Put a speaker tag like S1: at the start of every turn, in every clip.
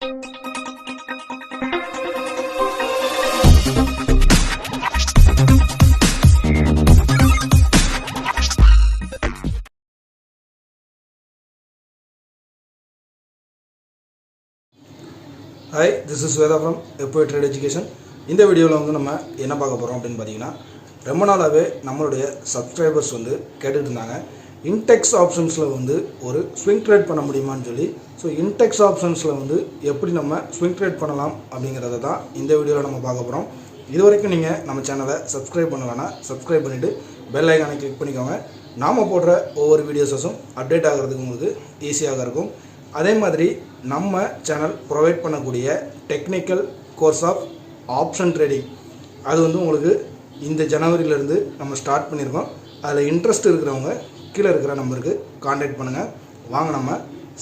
S1: Hi, this is Sweta from Epo Trade Education. இந்த வீடியோவில் வந்து நம்ம என்ன பார்க்க போகிறோம் அப்படின்னு பார்த்தீங்கன்னா, ரொம்ப நாளாகவே நம்மளுடைய சப்ஸ்கிரைபர்ஸ் வந்து கேட்டுட்டு இருந்தாங்க, இன்டெக்ஸ் ஆப்ஷன்ஸில் வந்து ஒரு ஸ்விங் ட்ரேட் பண்ண முடியுமான்னு சொல்லி. ஸோ இன்டெக்ஸ் ஆப்ஷன்ஸில் வந்து எப்படி நம்ம ஸ்விங் ட்ரேட் பண்ணலாம் அப்படிங்கிறத தான் இந்த வீடியோவில் நம்ம பார்க்க போகிறோம். இது வரைக்கும் நீங்கள் நம்ம சேனலை சப்ஸ்கிரைப் பண்ணலைன்னா சப்ஸ்கிரைப் பண்ணிவிட்டு பெல் ஐக்கானை கிளிக் பண்ணிக்கோங்க. நாம் போடுற ஒவ்வொரு வீடியோஸஸும் அப்டேட் ஆகிறதுக்கு உங்களுக்கு ஈஸியாக இருக்கும். அதே மாதிரி நம்ம சேனல் ப்ரொவைட் பண்ணக்கூடிய technical course of option trading அது வந்து உங்களுக்கு இந்த ஜனவரியிலேருந்து நம்ம ஸ்டார்ட் பண்ணியிருக்கோம். அதில் இன்ட்ரெஸ்ட் இருக்கிறவங்க கீழே இருக்கிற நம்பருக்கு காண்டாக்ட் பண்ணுங்கள். வாங்க நம்ம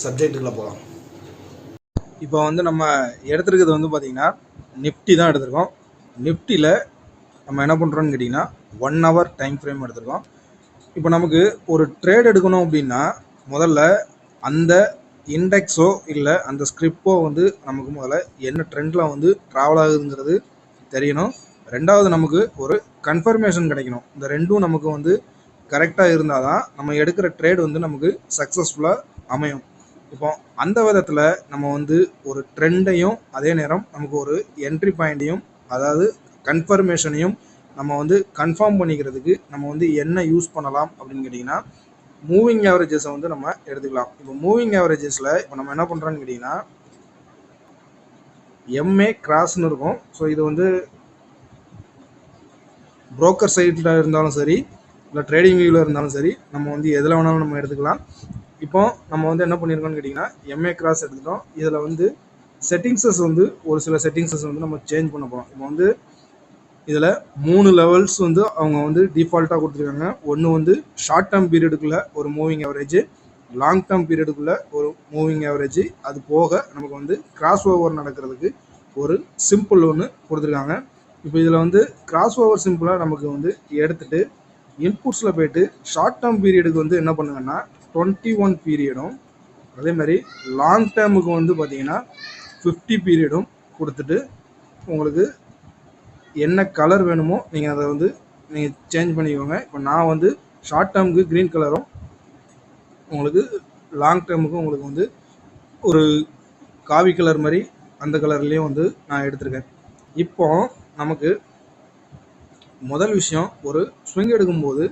S1: சப்ஜெக்ட்டுக்குள்ளே போகலாம். இப்போ வந்து நம்ம எடுத்துருக்கிறது வந்து பார்த்திங்கன்னா நிஃப்டி தான் எடுத்திருக்கோம். நிஃப்டியில் நம்ம என்ன பண்ணுறோன்னு கேட்டிங்கன்னா 1 hour டைம் ஃப்ரேம் எடுத்திருக்கோம். இப்போ நமக்கு ஒரு ட்ரேட் எடுக்கணும் அப்படின்னா முதல்ல அந்த இண்டெக்ஸோ இல்லை அந்த ஸ்கிரிப்போ வந்து நமக்கு முதல்ல என்ன ட்ரெண்டில் வந்து ட்ராவல் ஆகுதுங்கிறது தெரியணும். ரெண்டாவது நமக்கு ஒரு கன்ஃபர்மேஷன் கிடைக்கணும். இந்த ரெண்டும் நமக்கு வந்து கரெக்டாக இருந்தால் தான் நம்ம எடுக்கிற ட்ரேட் வந்து நமக்கு சக்ஸஸ்ஃபுல்லாக அமையும். இப்போ அந்த விதத்தில் நம்ம வந்து ஒரு ட்ரெண்டையும் அதே நேரம் நமக்கு ஒரு என்ட்ரி பாயிண்ட்டையும் அதாவது கன்ஃபர்மேஷனையும் நம்ம வந்து கன்ஃபார்ம் பண்ணிக்கிறதுக்கு நம்ம வந்து என்ன யூஸ் பண்ணலாம் அப்படின்னு கேட்டிங்கன்னா, மூவிங் ஆவரேஜஸை வந்து நம்ம எடுத்துக்கலாம். இப்போ மூவிங் ஆவரேஜஸில் இப்போ நம்ம என்ன பண்ணுறோன்னு கேட்டிங்கன்னா எம்ஏ கிராஸ்ன்னு இருக்கும். ஸோ இது வந்து புரோக்கர் சைட்டில் இருந்தாலும் சரி இல்லை ட்ரேடிங் வியூவில் இருந்தாலும் சரி நம்ம வந்து எதில் வேணாலும் நம்ம எடுத்துக்கலாம். இப்போ நம்ம வந்து என்ன பண்ணியிருக்கோம்னு கேட்டிங்கன்னா எம்ஏ கிராஸ் எடுத்துட்டோம். இதில் வந்து செட்டிங்ஸஸ் வந்து ஒரு சில செட்டிங்ஸஸ் வந்து நம்ம சேஞ்ச் பண்ண போகிறோம். இப்போ வந்து இதில் 3 லெவல்ஸ் வந்து அவங்க வந்து டிஃபால்ட்டாக கொடுத்துருக்காங்க. ஒன்று வந்து ஷார்ட் டேர்ம் பீரியடுக்குள்ளே ஒரு மூவிங் ஆவரேஜ், லாங் டேர்ம் பீரியடுக்குள்ளே ஒரு மூவிங் ஆவரேஜ், அது போக நமக்கு வந்து கிராஸ் ஓவர் நடக்கிறதுக்கு ஒரு சிம்பிள் ஒன்று கொடுத்துருக்காங்க. இப்போ இதில் வந்து கிராஸ் ஓவர் சிம்பிளாக நமக்கு வந்து எடுத்துகிட்டு இன்புட்ஸில் போய்ட்டு ஷார்ட் டேர்ம் பீரியடுக்கு வந்து என்ன பண்ணுங்கன்னா 21 பீரியடும் அதே மாதிரி லாங் டேர்முக்கு வந்து பார்த்திங்கன்னா 50 பீரியடும் கொடுத்துட்டு உங்களுக்கு என்ன கலர் வேணுமோ நீங்கள் அதை வந்து நீங்கள் சேஞ்ச் பண்ணிக்கோங்க. இப்போ நான் வந்து ஷார்ட் டேர்முக்கு க்ரீன் கலரும் உங்களுக்கு லாங் டேர்முக்கும் உங்களுக்கு வந்து ஒரு காவி கலர் மாதிரி அந்த கலர்லேயும் வந்து நான் எடுத்திருக்கேன். இப்போ நமக்கு முதல் விஷயம், ஒரு ஸ்விங் எடுக்கும்போது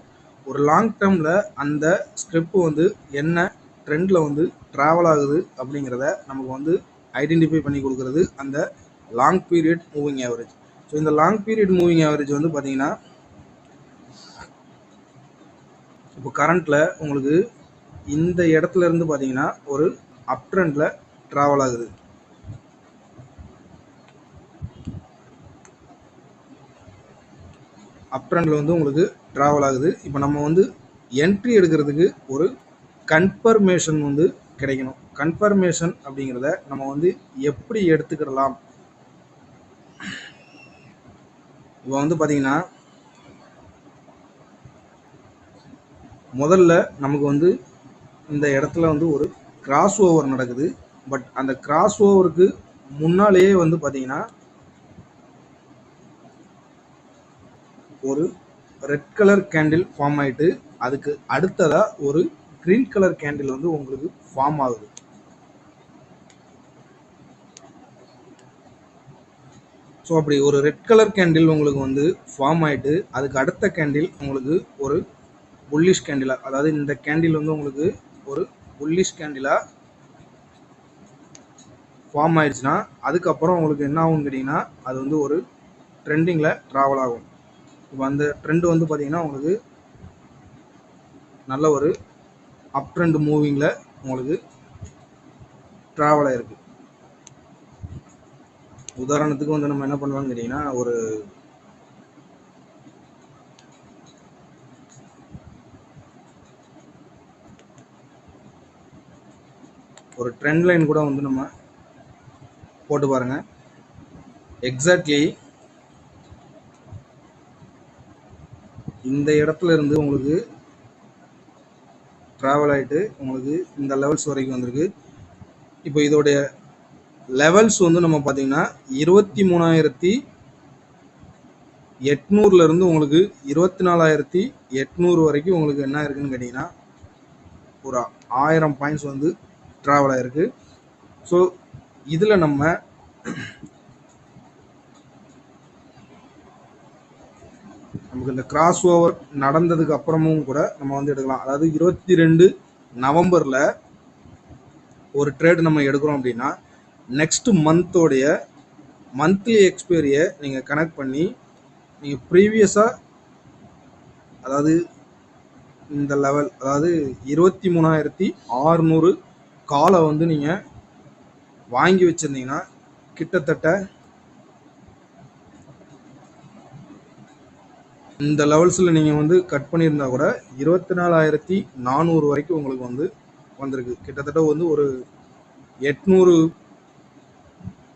S1: ஒரு லாங் டேர்மில் அந்த ஸ்கிரிப்ட் வந்து என்ன ட்ரெண்டில் வந்து ட்ராவல் ஆகுது அப்படிங்கிறத நமக்கு வந்து ஐடென்டிஃபை பண்ணி கொடுக்குறது அந்த long period moving average. So இந்த லாங் பீரியட் மூவிங் ஆவரேஜ் வந்து பார்த்திங்கன்னா இப்போ கரண்ட்டில் உங்களுக்கு இந்த இடத்துல இருந்து பார்த்திங்கன்னா ஒரு அப் ட்ரெண்டில் ட்ராவல் ஆகுது. அப் ட்ரெண்டில் வந்து உங்களுக்கு ட்ராவல் ஆகுது. இப்போ நம்ம வந்து என்ட்ரி எடுக்கிறதுக்கு ஒரு கன்ஃபர்மேஷன் வந்து கிடைக்கணும். கன்ஃபர்மேஷன் அப்படிங்கிறத நம்ம வந்து எப்படி எடுத்துக்கிடலாம்? இப்போ வந்து பார்த்திங்கன்னா முதல்ல நமக்கு வந்து இந்த இடத்துல வந்து ஒரு கிராஸ் ஓவர் நடக்குது. பட் அந்த கிராஸ் ஓவருக்கு முன்னாலேயே வந்து பார்த்திங்கன்னா ஒரு ரெட் கலர் கேண்டில் ஃபார்ம் ஆகிட்டு அதுக்கு அடுத்ததாக ஒரு க்ரீன் கலர் கேண்டில் வந்து உங்களுக்கு ஃபார்ம் ஆகுது. ஸோ அப்படி ஒரு ரெட் கலர் கேண்டில் உங்களுக்கு வந்து ஃபார்ம் ஆகிட்டு அதுக்கு அடுத்த கேண்டில் உங்களுக்கு ஒரு புல்லிஷ் கேண்டிலாக, அதாவது இந்த கேண்டில் வந்து உங்களுக்கு ஒரு புல்லிஷ் கேண்டிலாக ஃபார்ம் ஆயிடுச்சுன்னா அதுக்கப்புறம் உங்களுக்கு என்ன ஆகும்னு கேட்டிங்கன்னா அது வந்து ஒரு ட்ரெண்டிங்கில் ட்ராவல் ஆகும். இப்போ அந்த ட்ரெண்டு வந்து பார்த்திங்கன்னா உங்களுக்கு நல்ல ஒரு அப் ட்ரெண்ட் மூவிங்கில் உங்களுக்கு ட்ராவல் ஆகிருக்கு. உதாரணத்துக்கு வந்து நம்ம என்ன பண்ணுவோம்னு கேட்டிங்கன்னா ஒரு ட்ரெண்ட் லைன் கூட வந்து நம்ம போட்டு பாருங்கள். எக்ஸாக்ட்லி இந்த இடத்துல இருந்து உங்களுக்கு ட்ராவல் ஆகிட்டு உங்களுக்கு இந்த லெவல்ஸ் வரைக்கும் வந்திருக்கு. இப்போ இதோடைய லெவல்ஸ் வந்து நம்ம பார்த்தீங்கன்னா 23,800 உங்களுக்கு 24,800 வரைக்கும் உங்களுக்கு என்ன இருக்குன்னு கேட்டிங்கன்னா ஒரு 1000 பாயிண்ட்ஸ் வந்து ட்ராவல் ஆகிருக்கு. ஸோ இதில் நமக்கு இந்த கிராஸ் ஓவர் நடந்ததுக்கு அப்புறமும் கூட நம்ம வந்து எடுக்கலாம். அதாவது 22 நவம்பரில் ஒரு ட்ரேட் நம்ம எடுக்கிறோம் அப்படின்னா நெக்ஸ்ட் மந்தோடைய மந்த்லி எக்ஸ்பைரியை நீங்கள் கனெக்ட் பண்ணி நீங்கள் ப்ரீவியஸாக அதாவது இந்த லெவல் அதாவது 23,600 காலை வந்து நீங்கள் வாங்கி வச்சுருந்தீங்கன்னா கிட்டத்தட்ட இந்த லெவல்ஸில் நீங்கள் வந்து கட் பண்ணியிருந்தா கூட 24,400 வரைக்கும் உங்களுக்கு வந்து வந்திருக்கு. கிட்டத்தட்ட வந்து ஒரு 800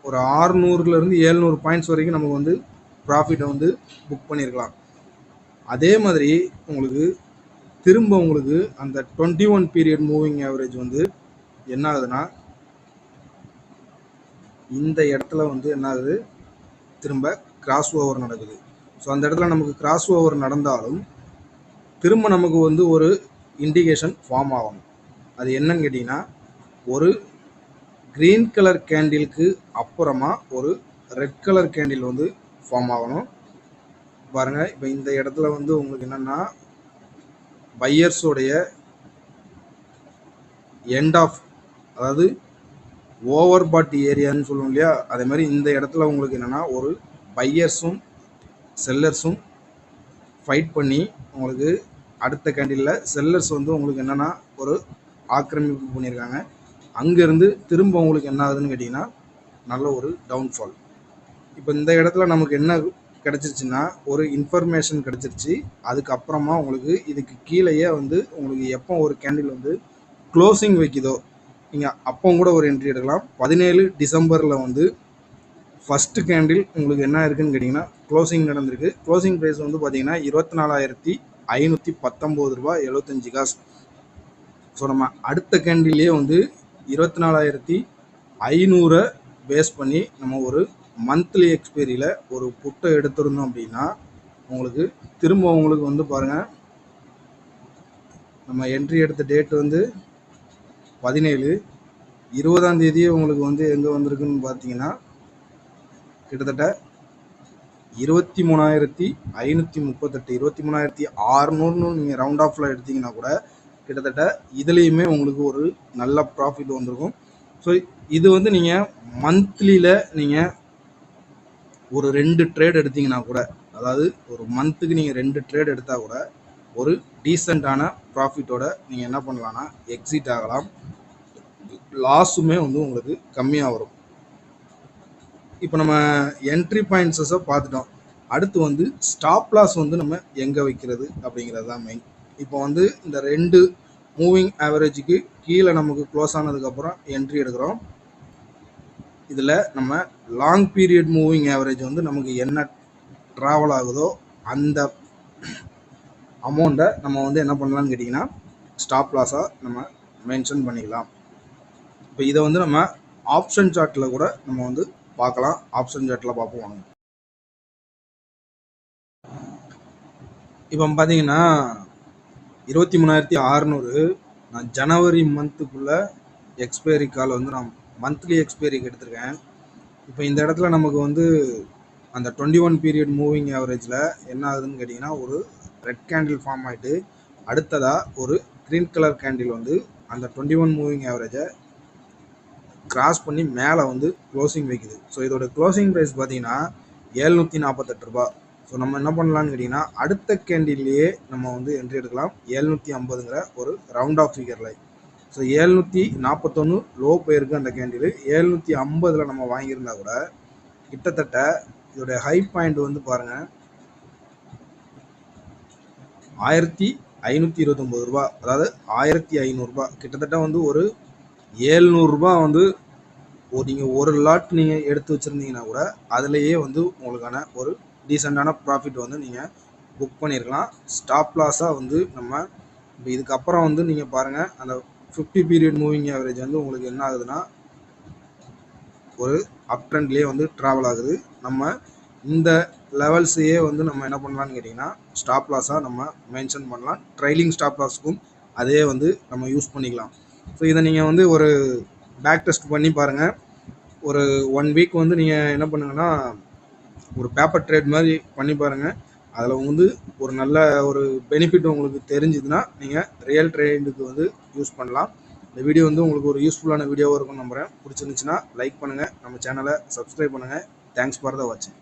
S1: ஒரு 600லேருந்து 700 பாயிண்ட்ஸ் வரைக்கும் நமக்கு வந்து ப்ராஃபிட்டை வந்து புக் பண்ணியிருக்கலாம். அதே மாதிரி உங்களுக்கு திரும்ப உங்களுக்கு அந்த 21 பீரியட் மூவிங் ஆவரேஜ் வந்து என்ன ஆகுதுன்னா இந்த இடத்துல வந்து என்ன ஆகுது, திரும்ப கிராஸ் ஓவர் நடக்குது. ஸோ அந்த இடத்துல நமக்கு கிராஸ் ஓவர் நடந்தாலும் திரும்ப நமக்கு வந்து ஒரு இண்டிகேஷன் ஃபார்ம் ஆகணும். அது என்னன்னு கேட்டிங்கன்னா ஒரு க்ரீன் கலர் கேண்டிலுக்கு அப்புறமா ஒரு ரெட் கலர் கேண்டில் வந்து ஃபார்ம் ஆகணும். பாருங்கள், இப்போ இந்த இடத்துல வந்து உங்களுக்கு என்னென்னா பையர்ஸோடைய எண்ட் ஆஃப் அதாவது ஓவர் பாட் ஏரியான்னு சொல்லுவோம் இல்லையா, அதே மாதிரி இந்த இடத்துல உங்களுக்கு என்னென்னா ஒரு பையர்ஸும் செல்லர்ஸும் ஃபைட் பண்ணி உங்களுக்கு அடுத்த கேண்டிலில் செல்லர்ஸ் வந்து உங்களுக்கு என்னென்னா ஒரு ஆக்கிரமிப்பு பண்ணியிருக்காங்க. அங்கேருந்து திரும்ப உங்களுக்கு என்ன ஆகுதுன்னு கேட்டிங்கன்னா நல்ல ஒரு டவுன்ஃபால். இப்போ இந்த இடத்துல நமக்கு என்ன கிடச்சிருச்சுன்னா ஒரு இன்ஃபர்மேஷன் கிடச்சிருச்சு. அதுக்கப்புறமா உங்களுக்கு இதுக்கு கீழேயே வந்து உங்களுக்கு எப்போ ஒரு கேண்டில் வந்து க்ளோசிங் வைக்குதோ நீங்கள் அப்போ கூட ஒரு என்ட்ரி எடுக்கலாம். 17 டிசம்பரில் வந்து ஃபஸ்ட்டு கேண்டில் உங்களுக்கு என்ன இருக்குதுன்னு கேட்டிங்கன்னா க்ளோசிங் நடந்திருக்கு. க்ளோசிங் ப்ரைஸ் வந்து பார்த்தீங்கன்னா 24,519 ரூபா 75 காசு. ஸோ நம்ம அடுத்த கேண்டில்லே வந்து 24,500 பேஸ் பண்ணி நம்ம ஒரு மந்த்லி எக்ஸ்பைரியில் ஒரு புட்டை எடுத்துருந்தோம் அப்படின்னா உங்களுக்கு திரும்ப உங்களுக்கு வந்து பாருங்கள், நம்ம என்ட்ரி எடுத்த டேட் வந்து 17, 20ஆம் தேதியே உங்களுக்கு வந்து எங்கே வந்திருக்குன்னு பார்த்தீங்கன்னா கிட்டத்தட்ட 23,538 23,600 நீங்கள் ரவுண்ட் ஆஃபில் எடுத்தீங்கன்னா கூட கிட்டத்தட்ட இதுலேயுமே உங்களுக்கு ஒரு நல்ல ப்ராஃபிட் வந்திருக்கும். ஸோ இது வந்து நீங்கள் மந்த்லியில் நீங்கள் ஒரு 2 ட்ரேட் எடுத்தீங்கன்னா கூட, அதாவது ஒரு மந்த்துக்கு நீங்கள் 2 ட்ரேட் எடுத்தால் கூட ஒரு டீசெண்டான ப்ராஃபிட்டோட நீங்கள் என்ன பண்ணலான்னா எக்ஸிட் ஆகலாம். லாஸுமே வந்து உங்களுக்கு கம்மியாக வரும். இப்போ நம்ம என்ட்ரி பாயிண்ட்ஸை பார்த்துட்டோம். அடுத்து வந்து ஸ்டாப் லாஸ் வந்து நம்ம எங்கே வைக்கிறது அப்படிங்கிறது தான் மெயின். இப்போ வந்து இந்த 2 மூவிங் ஆவரேஜுக்கு கீழே நமக்கு க்ளோஸ் ஆனதுக்கப்புறம் என்ட்ரி எடுக்கிறோம். இதில் நம்ம லாங் பீரியட் மூவிங் ஆவரேஜ் வந்து நமக்கு என்ன ட்ராவல் ஆகுதோ அந்த அமௌண்ட்டை நம்ம வந்து என்ன பண்ணலான்னு கேட்டிங்கன்னா ஸ்டாப் லாஸாக நம்ம மென்ஷன் பண்ணிக்கலாம். இப்போ இதை வந்து நம்ம ஆப்ஷன் சார்ட்டில் கூட நம்ம வந்து பார்க்கலாம். ஆப்ஷன் சார்ட்டில் பார்ப்போம் வாங்க. இப்போ பார்த்தீங்கன்னா 23,600 நான் ஜனவரி மந்த்துக்குள்ளே எக்ஸ்பைரி கால் வந்து நான் மந்த்லி எக்ஸ்பைரிக்கு எடுத்திருக்கேன். இப்போ இந்த இடத்துல நமக்கு வந்து அந்த 21 பீரியட் மூவிங் ஆவரேஜில் என்ன ஆகுதுன்னு கேட்டிங்கன்னா ஒரு ரெட் கேண்டில் ஃபார்ம் ஆகிட்டு அடுத்ததாக ஒரு க்ரீன் கலர் கேண்டில் வந்து அந்த 21 மூவிங் ஆவரேஜை கிராஸ் பண்ணி மேலே வந்து க்ளோசிங் வைக்குது. ஸோ இதோட க்ளோசிங் ப்ரைஸ் பார்த்தீங்கன்னா 748 ரூபா. ஸோ நம்ம என்ன பண்ணலான்னு கேட்டிங்கன்னா அடுத்த கேண்டில்லையே நம்ம வந்து என்ட்ரி எடுக்கலாம். 750ங்கிற ஒரு ரவுண்ட் ஆஃப் ஃபிகரில். ஸோ 741 லோ போயிருக்கு அந்த கேண்டில். 750 நம்ம வாங்கியிருந்தா கூட கிட்டத்தட்ட இதோடைய ஹை பாயிண்ட் வந்து பாருங்கள் 1,529 ரூபா, அதாவது 1,500 ரூபா. கிட்டத்தட்ட வந்து ஒரு 700 ரூபா வந்து நீங்கள் ஒரு லாட் நீங்கள் எடுத்து வச்சுருந்தீங்கன்னா கூட அதுலேயே வந்து உங்களுக்கான ஒரு டீசெண்டான ப்ராஃபிட் வந்து நீங்கள் புக் பண்ணியிருக்கலாம். ஸ்டாப் லாஸாக வந்து நம்ம இப்போ இதுக்கப்புறம் வந்து நீங்கள் பாருங்கள் அந்த 50 பீரியட் மூவிங் ஆவரேஜ் வந்து உங்களுக்கு என்ன ஆகுதுன்னா ஒரு அப் ட்ரெண்ட்லேயே வந்து ட்ராவல் ஆகுது. நம்ம இந்த லெவல்ஸையே வந்து நம்ம என்ன பண்ணலான்னு கேட்டிங்கன்னா ஸ்டாப் லாஸாக நம்ம மென்ஷன் பண்ணலாம். ட்ரைலிங் ஸ்டாப் லாஸுக்கும் அதே வந்து நம்ம யூஸ் பண்ணிக்கலாம். ஸோ இதை நீங்கள் வந்து ஒரு பேக் டெஸ்ட் பண்ணி பாருங்கள். ஒரு 1 வீக் வந்து நீங்கள் என்ன பண்ணுங்கன்னா ஒரு பேப்பர் ட்ரேட் மாதிரி பண்ணி பாருங்கள். அதில் வந்து ஒரு நல்ல ஒரு பெனிஃபிட் உங்களுக்கு தெரிஞ்சுதுன்னா நீங்கள் ரியல் ட்ரேடுக்கு வந்து யூஸ் பண்ணலாம். இந்த வீடியோ வந்து உங்களுக்கு ஒரு யூஸ்ஃபுல்லான வீடியோவாக இருக்கும்னு நம்புகிறேன். பிடிச்சிருந்துச்சுன்னா லைக் பண்ணுங்கள், நம்ம சேனலை சப்ஸ்கிரைப் பண்ணுங்கள். தேங்க்ஸ் ஃபார் த வாட்சிங்.